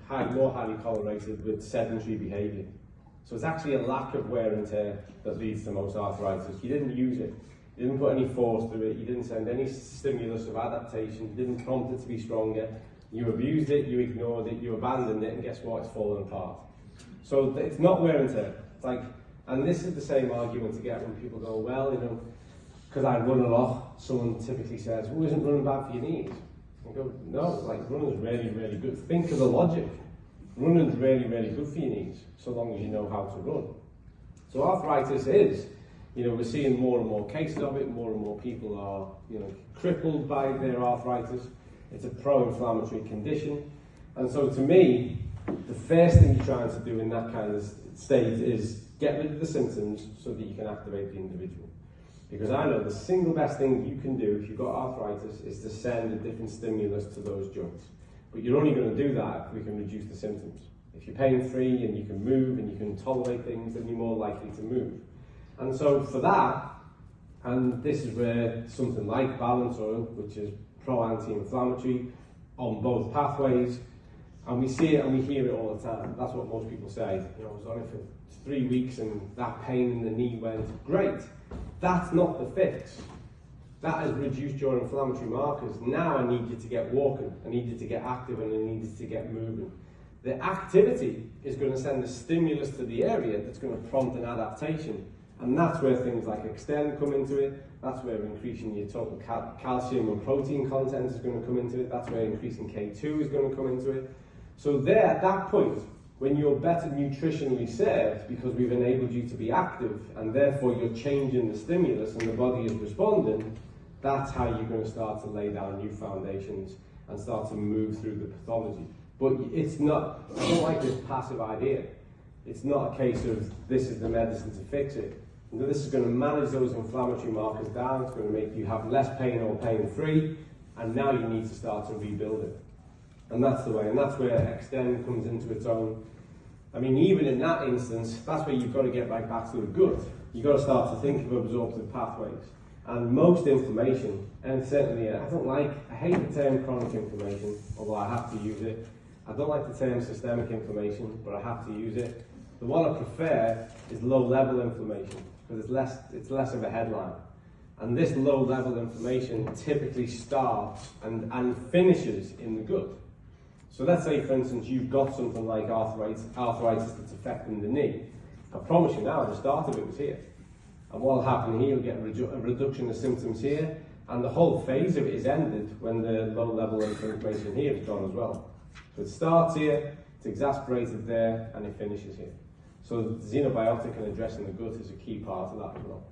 more highly correlated with sedentary behaviour. So it's actually a lack of wear and tear that leads to most arthritis. You didn't use it, you didn't put any force through it, you didn't send any stimulus of adaptation, you didn't prompt it to be stronger, you abused it, you ignored it, you abandoned it, and guess what, it's fallen apart. So it's not wear and tear. It's like, and this is the same argument to get when people go, well, you know, because I run a lot, someone typically says, well, isn't running bad for your knees? I go, no, like running's really, really good. Think of the logic. Running's really, really good for your knees, so long as you know how to run. So arthritis is, you know, we're seeing more and more cases of it, more and more people are, you know, crippled by their arthritis. It's a pro-inflammatory condition. And so to me, the first thing you're trying to do in that kind of state is get rid of the symptoms so that you can activate the individual. Because I know the single best thing you can do if you've got arthritis is to send a different stimulus to those joints. But you're only going to do that if we can reduce the symptoms. If you're pain-free and you can move and you can tolerate things, then you're more likely to move. And so for that, and this is where something like balance oil, which is pro-anti-inflammatory on both pathways, and we see it and we hear it all the time. That's what most people say. You know, I was on it for 3 weeks and that pain in the knee went. Great. That's not the fix. That has reduced your inflammatory markers. Now I need you to get walking. I need you to get active and I need you to get moving. The activity is going to send a stimulus to the area that's going to prompt an adaptation. And that's where things like Extend come into it. That's where increasing your total calcium and protein content is going to come into it. That's where increasing K2 is going to come into it. So there, at that point, when you're better nutritionally served because we've enabled you to be active and therefore you're changing the stimulus and the body is responding, that's how you're going to start to lay down new foundations and start to move through the pathology. But it's not, I don't like this passive idea. It's not a case of this is the medicine to fix it. No, this is going to manage those inflammatory markers down, it's going to make you have less pain or pain-free, and now you need to start to rebuild it. And that's the way, and that's where Extend comes into its own. I mean, even in that instance, that's where you've got to get right back to the gut. You've got to start to think of absorptive pathways. And most inflammation, and certainly, I hate the term chronic inflammation, although I have to use it. I don't like the term systemic inflammation, but I have to use it. The one I prefer is low-level inflammation, because it's less of a headline. And this low-level inflammation typically starts and finishes in the gut. So let's say, for instance, you've got something like arthritis that's affecting the knee. I promise you now, the start of it was here. And what will happen here, you'll get a reduction of symptoms here, and the whole phase of it is ended when the low-level inflammation here is gone as well. So it starts here, it's exacerbated there, and it finishes here. So xenobiotic and addressing the gut is a key part of that as well.